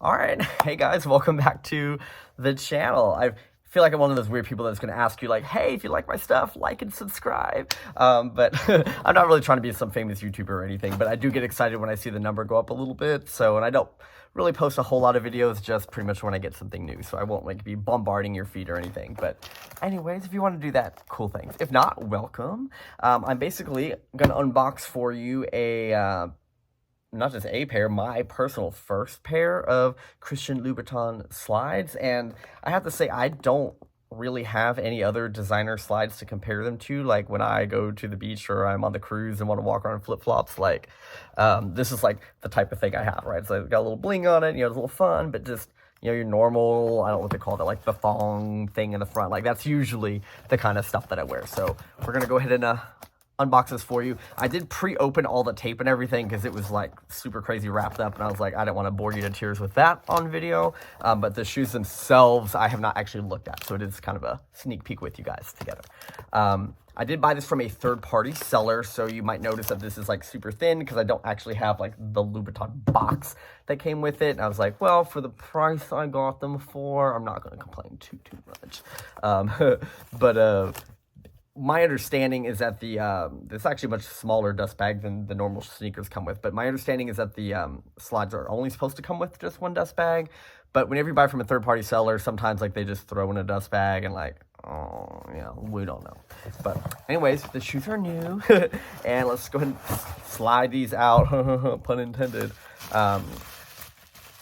All right. Hey guys, welcome back to the channel. I feel like I'm one of those weird people that's going to ask you like, hey, if you like my stuff, like and subscribe. But I'm not really trying to be some famous YouTuber or anything, but I do get excited when I see the number go up a little bit. So, and I don't really post a whole lot of videos, just pretty much when I get something new. So I won't like be bombarding your feed or anything. But anyways, if you want to do that, cool things. If not, welcome. I'm basically going to unbox for you a... not just a pair, my personal first pair of Christian Louboutin slides. And I have to say, I don't really have any other designer slides to compare them to. Like when I go to the beach or I'm on the cruise and want to walk around in flip-flops, like this is like the type of thing I have, right? So it's got a little bling on it, you know, it's a little fun, but just, you know, your normal, I don't know what they call it, like the thong thing in the front. Like that's usually the kind of stuff that I wear. So we're going to go ahead and unbox this for you. I did pre-open all the tape and everything because it was like super crazy wrapped up, and I was like, I didn't want to bore you to tears with that on video. But the shoes themselves I have not actually looked at, so it is kind of a sneak peek with you guys together. I did buy this from a third-party seller, so you might notice that this is like super thin because I don't actually have like the Louboutin box that came with it. And I was like, well, for the price I got them for, I'm not going to complain too much. My understanding is that the, it's actually a much smaller dust bag than the normal sneakers come with, but my understanding is that the slides are only supposed to come with just one dust bag. But whenever you buy from a third-party seller, sometimes like they just throw in a dust bag and like, oh, yeah, we don't know. But anyways, the shoes are new, and let's go ahead and slide these out, pun intended. And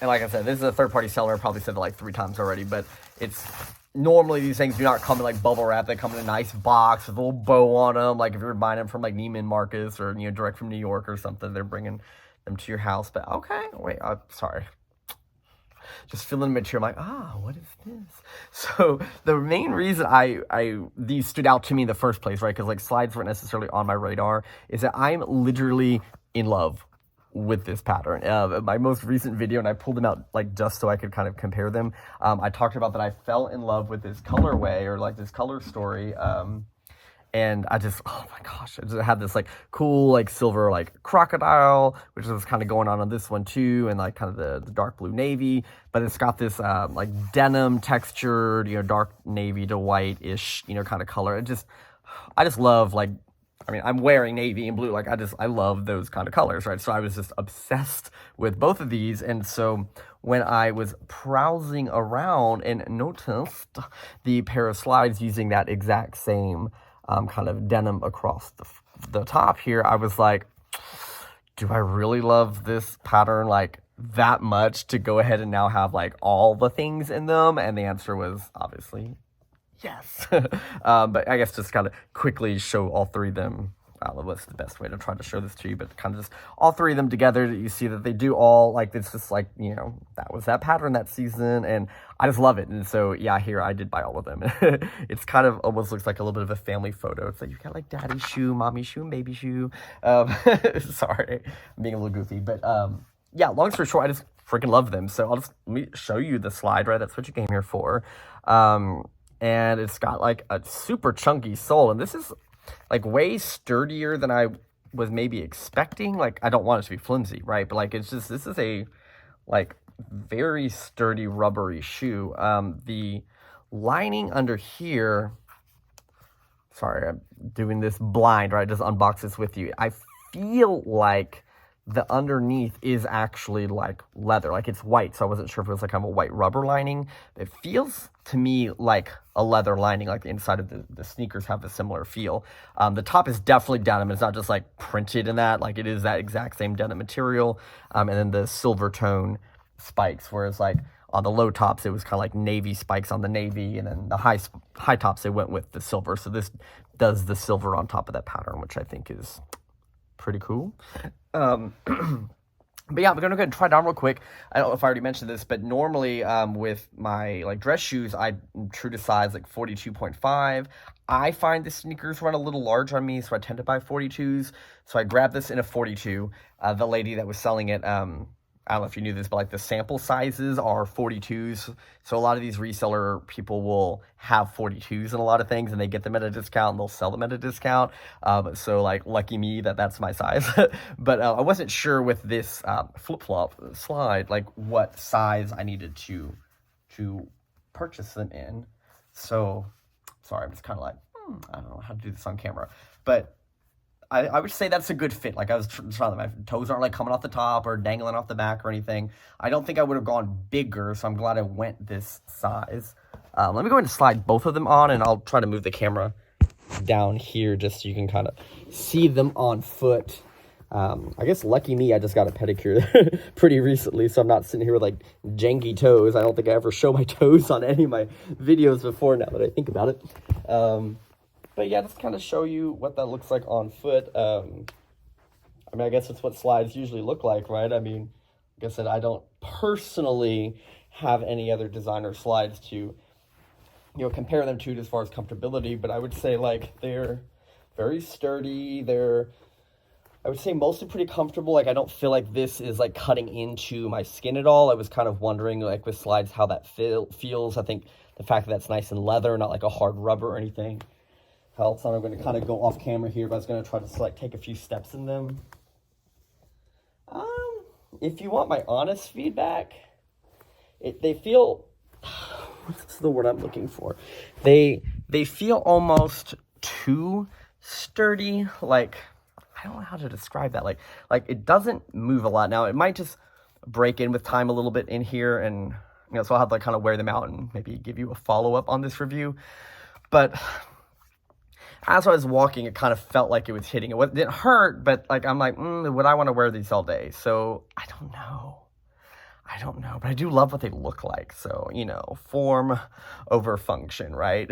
like I said, this is a third-party seller. I probably said it like 3 times already, but it's... Normally, these things do not come in like bubble wrap. They come in a nice box with a little bow on them. Like if you're buying them from like Neiman Marcus or, you know, direct from New York or something, they're bringing them to your house. But okay, wait, I'm sorry. Just feeling the material, I'm like, what is this? So the main reason these stood out to me in the first place, right? Because like slides weren't necessarily on my radar, is that I'm literally in love with this pattern. My most recent video, and I pulled them out like just so I could kind of compare them, I talked about that I fell in love with this colorway or like this color story, and I just, oh my gosh, I just had this like cool like silver like crocodile, which is kind of going on this one too, and like kind of the dark blue navy, but it's got this like denim textured, you know, dark navy to white-ish, you know, kind of color. I just love like, I mean, I'm wearing navy and blue. Like, I love those kind of colors, right? So I was just obsessed with both of these. And so when I was browsing around and noticed the pair of slides using that exact same kind of denim across the top here, I was like, do I really love this pattern like that much to go ahead and now have like all the things in them? And the answer was obviously yes. But I guess just kind of quickly show all 3 of them. What's the best way to try to show this to you? But kind of just all 3 of them together, that you see that they do all, like, it's just like, you know, that was that pattern that season, and I just love it. And so, yeah, here I did buy all of them. It's kind of almost looks like a little bit of a family photo. It's like you've got like daddy shoe, mommy shoe, and baby shoe. Sorry, I'm being a little goofy. But yeah, long story short, I just freaking love them. So let me show you the slide, right? That's what you came here for. And it's got like a super chunky sole, and this is like way sturdier than I was maybe expecting. Like, I don't want it to be flimsy, right? But like, it's just, this is a like very sturdy rubbery shoe. The lining under here, sorry, I'm doing this blind, right? Just unbox this with you. I feel like the underneath is actually like leather, like it's white, so I wasn't sure if it was like kind of a white rubber lining. It feels to me like a leather lining, like the inside of the sneakers have a similar feel. The top is definitely denim. It's not just like printed in that, like it is that exact same denim material. And then the silver tone spikes, whereas like on the low tops it was kind of like navy spikes on the navy, and then the high tops they went with the silver. So this does the silver on top of that pattern, which I think is pretty cool. But yeah, we're gonna go ahead and try it on real quick. I don't know if I already mentioned this, but normally with my like dress shoes, I'm true to size like 42.5. I find the sneakers run a little large on me, so I tend to buy 42s. So I grabbed this in a 42. The lady that was selling it I don't know if you knew this, but like the sample sizes are 42s. So a lot of these reseller people will have 42s in a lot of things, and they get them at a discount and they'll sell them at a discount. So like lucky me that's my size. But I wasn't sure with this flip-flop slide, like what size I needed to purchase them in. So sorry, I'm just kind of like, I don't know how to do this on camera, but I would say that's a good fit. Like I was trying, my toes aren't like coming off the top or dangling off the back or anything. I don't think I would have gone bigger, so I'm glad I went this size. Let me go ahead and slide both of them on, and I'll try to move the camera down here just so you can kind of see them on foot. I guess lucky me, I just got a pedicure pretty recently, so I'm not sitting here with like janky toes. I don't think I ever show my toes on any of my videos before, now that I think about it. But yeah, just kind of show you what that looks like on foot. I mean, I guess it's what slides usually look like, right? I mean, like I said, I don't personally have any other designer slides to, compare them to as far as comfortability, but I would say like they're very sturdy. They're, I would say, mostly pretty comfortable. Like I don't feel like this is like cutting into my skin at all. I was kind of wondering like with slides how that feels. I think the fact that that's nice and leather, not like a hard rubber or anything, helps. I'm going to kind of go off camera here, but I was going to try to like take a few steps in them. If you want my honest feedback, they feel, what's the word I'm looking for? They feel almost too sturdy. Like, I don't know how to describe that. Like it doesn't move a lot. Now it might just break in with time a little bit in here, and so I'll have to kind of wear them out and maybe give you a follow-up on this review. But as I was walking, it kind of felt like it was hitting. It didn't hurt, but like I'm like, would I want to wear these all day? So I don't know, but I do love what they look like. So form over function, right?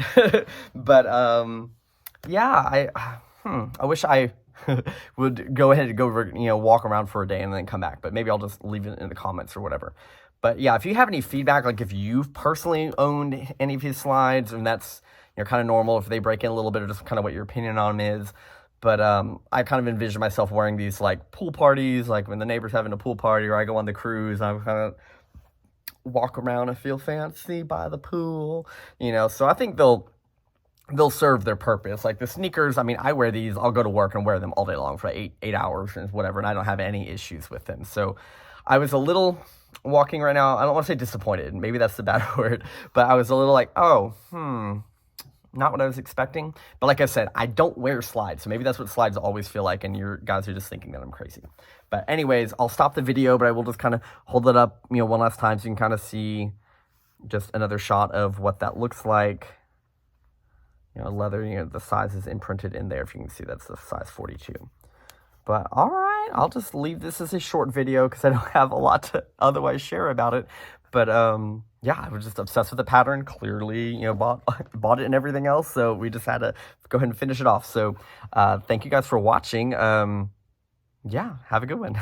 But yeah, I wish I would go ahead and go walk around for a day and then come back, but maybe I'll just leave it in the comments or whatever. But yeah, if you have any feedback, like if you've personally owned any of his slides, and that's kind of normal if they break in a little bit, or just kind of what your opinion on them is. But I kind of envision myself wearing these like pool parties, like when the neighbor's having a pool party, or I go on the cruise, I kind of walk around and feel fancy by the pool, so I think they'll serve their purpose. Like the sneakers, I mean, I wear these, I'll go to work and wear them all day long for eight hours and whatever, and I don't have any issues with them. So I was a little, walking right now, I don't want to say disappointed, maybe that's the bad word, but I was a little like, not what I was expecting. But like I said, I don't wear slides, so maybe that's what slides always feel like, and you guys are just thinking that I'm crazy. But anyways, I'll stop the video, but I will just kind of hold it up, one last time so you can kind of see just another shot of what that looks like. Leather, the size is imprinted in there. If you can see, that's the size 42. But all right, I'll just leave this as a short video because I don't have a lot to otherwise share about it. But yeah, I was just obsessed with the pattern. Clearly, bought it and everything else. So we just had to go ahead and finish it off. So thank you guys for watching. Yeah, have a good one.